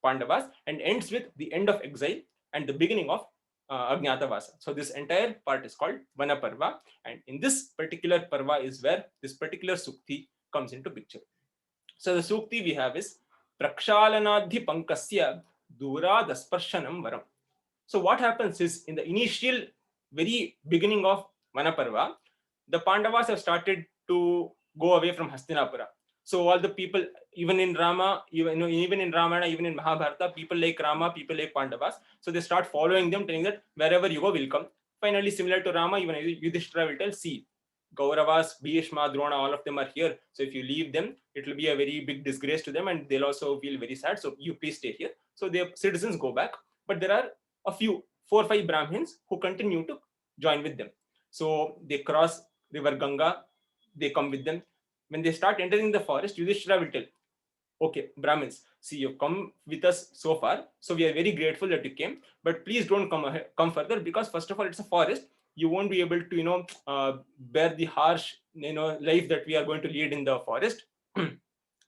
Pandavas and ends with the end of exile and the beginning of Ajnatavasa. So this entire part is called Vanaparva, and in this particular Parva is where this particular Sukthi comes into picture. So the Sukthi we have is Prakshalanadhi Pankasya Duradasparshanam Varam. So what happens is, in the initial very beginning of Vanaparva, the Pandavas have started to go away from Hastinapura. So all the people, even in Rama, even in Ramayana, even in Mahabharata, people like Rama, people like Pandavas. So they start following them, telling that wherever you go, we'll come. Finally, similar to Rama, even Yudhishthira will tell, see, Kauravas, Bhishma, Drona, all of them are here. So if you leave them, it will be a very big disgrace to them, and they'll also feel very sad. So you please stay here. So their citizens go back. But there are a few, 4 or 5 Brahmins who continue to join with them. So they cross river Ganga, they come with them. When they start entering the forest, Yudhishthira will tell, okay, Brahmins, see, you've come with us so far, so we are very grateful that you came, but please don't come further, because first of all, it's a forest, you won't be able to bear the harsh life that we are going to lead in the forest.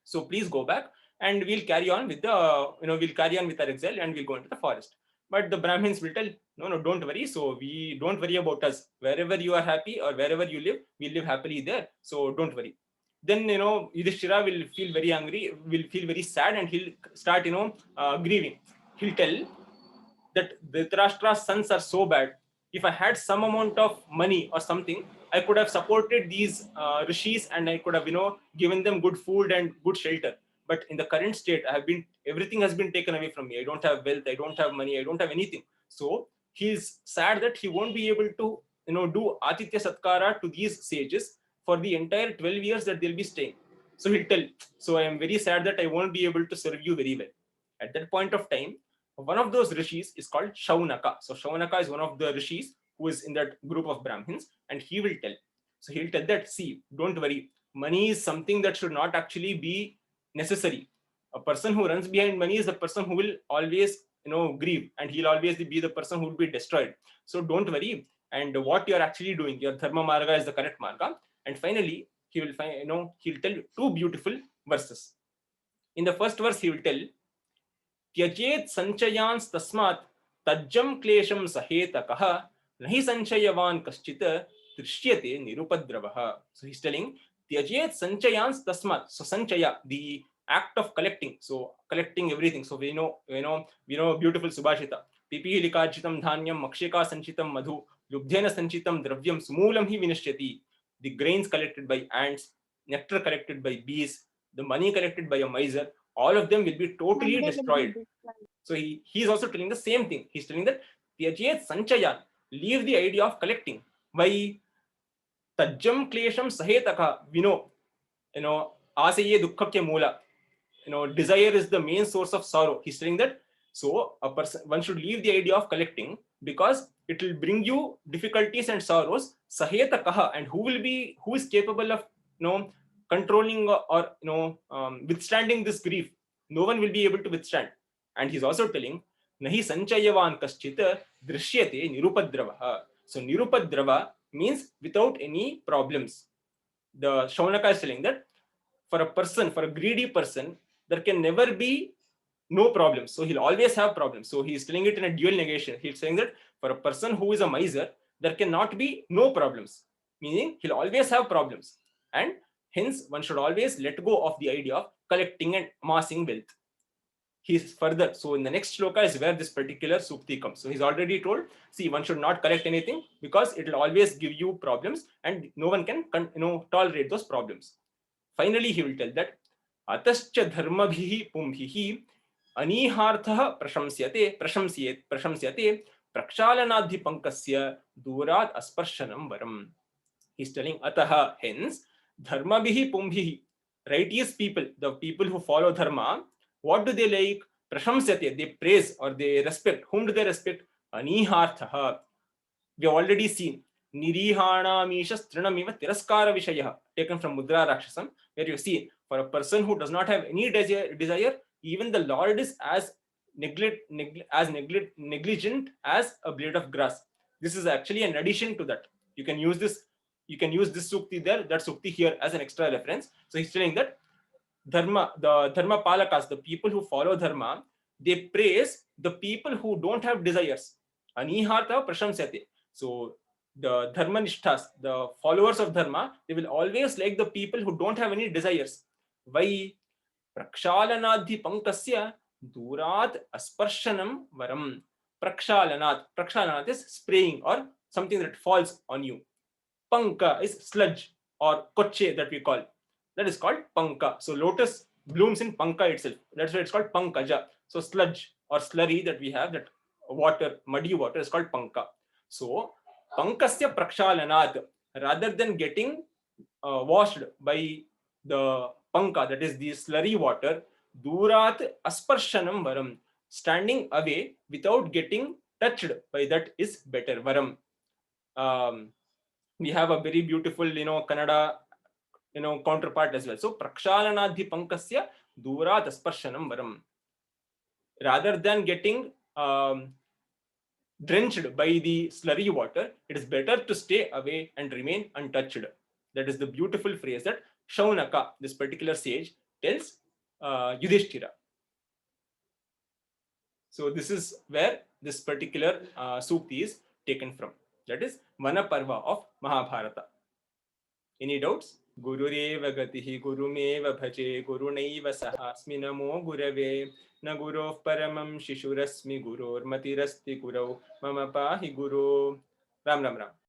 So please go back, and we'll carry on with our exile, and we'll go into the forest. But the Brahmins will tell, no, don't worry. So we don't worry about us. Wherever you are happy or wherever you live, we live happily there. So don't worry. Then Yudhishthira will feel very angry, will feel very sad, and he'll start grieving. He'll tell that Dhritarashtra's sons are so bad. If I had some amount of money or something, I could have supported these rishis, and I could have given them good food and good shelter. But in the current state, everything has been taken away from me. I don't have wealth, I don't have money, I don't have anything. So he's sad that he won't be able to do Atitya Satkara to these sages for the entire 12 years that they'll be staying. So he'll tell, so I am very sad that I won't be able to serve you very well. At that point of time, one of those rishis is called Shaunaka. So Shaunaka is one of the rishis who is in that group of Brahmins, and he will tell. So he'll tell that, see, don't worry, money is something that should not actually be necessary. A person who runs behind money is the person who will always grieve, and he'll always be the person who will be destroyed. So don't worry. And what you're actually doing, your dharma marga is the correct marga. And finally, he will find, he'll tell two beautiful verses. In the first verse, he will tell, त्यजेत संचयांस तस्मात् तज्जम क्लेशम सहेतकः नहि संचयवान कश्चित् दृश्यते निरुपद्रवः. So he's telling, त्यजेत संचयांस तस्मात्. So sanchaya, the act of collecting. So collecting everything. So we know beautiful subhashita. Pipi likachitam dhanyam makshika sanchitam madhu lubdhyena sanchitam dravyam sumulam hi vinashyati. The grains collected by ants, nectar collected by bees, the money collected by a miser, all of them will be totally destroyed. So he's also telling the same thing. He's telling that Tyajyet Sanchaya, leave the idea of collecting. Why? Tajjam klesham sahetaka. We know, asaye dukkha moola. Desire is the main source of sorrow. He's telling that. So one should leave the idea of collecting, because it will bring you difficulties and sorrows. Sahetakaha, and who is capable of controlling or withstanding this grief? No one will be able to withstand. And he's also telling, nahi sanchayavan kaschit drishyate nirupadrava. So nirupadrava means without any problems. The Shaunaka is telling that for a greedy person, there can never be no problems. So he'll always have problems. So he's telling it in a dual negation. He's saying that for a person who is a miser, there cannot be no problems. Meaning he'll always have problems. And hence one should always let go of the idea of collecting and amassing wealth. He's further. So in the next shloka is where this particular Sukthi comes. So he's already told, see, one should not collect anything because it will always give you problems and no one can tolerate those problems. Finally, he will tell that atascha dharmabhihi pumbhihi aniharthah prashamsyate prakshalanadhi pankasya durat asparshanam varam. He's telling ataha, hence dharmabhihi pumbhihi, righteous people, the people who follow dharma, what do they like? Prashamsyate, they praise or they respect. Whom do they respect? Aniharthaha. We have already seen Nirihanamisha Strinamiva Tiraskara Vishaya, taken from Mudra Rakshasam, where you see for a person who does not have any desire, even the Lord is as negligent as a blade of grass. This is actually an addition to that. You can use this Sukti there, that Sukti here as an extra reference. So he's telling that Dharma, the Dharma Palakas, the people who follow Dharma, they praise the people who don't have desires. Anihartha prashamsyate. So the Dharma Nishthas, the followers of Dharma, they will always like the people who don't have any desires. Why? Prakshalanadhi pankasya durat asparshanam varam. Prakshalanat is spraying or something that falls on you. Panka is sludge or koche that we call. That is called panka. So lotus blooms in panka itself. That's why it's called pankaja. So sludge or slurry that we have, that water, muddy water, is called panka. So pankasya prakshalanat, rather than getting washed by the panka, that is the slurry water, durat asparshanam varam, standing away without getting touched by that is better. Varam. We have a very beautiful Kannada counterpart as well. So prakshalanadhi pankasya durat asparshanam varam. Rather than getting drenched by the slurry water, it is better to stay away and remain untouched. That is the beautiful phrase that Shaunaka, this particular sage, tells Yudhishthira. So this is where this particular Sukti is taken from. That is Vanaparva of Mahabharata. Any doubts? Gurureva gatihi gurumeva bhaje gurunaiva sahasmi namo gurave na gurof paramam shishurasmi guror matirasti gurau mama pahi guru. Ram Ram Ram.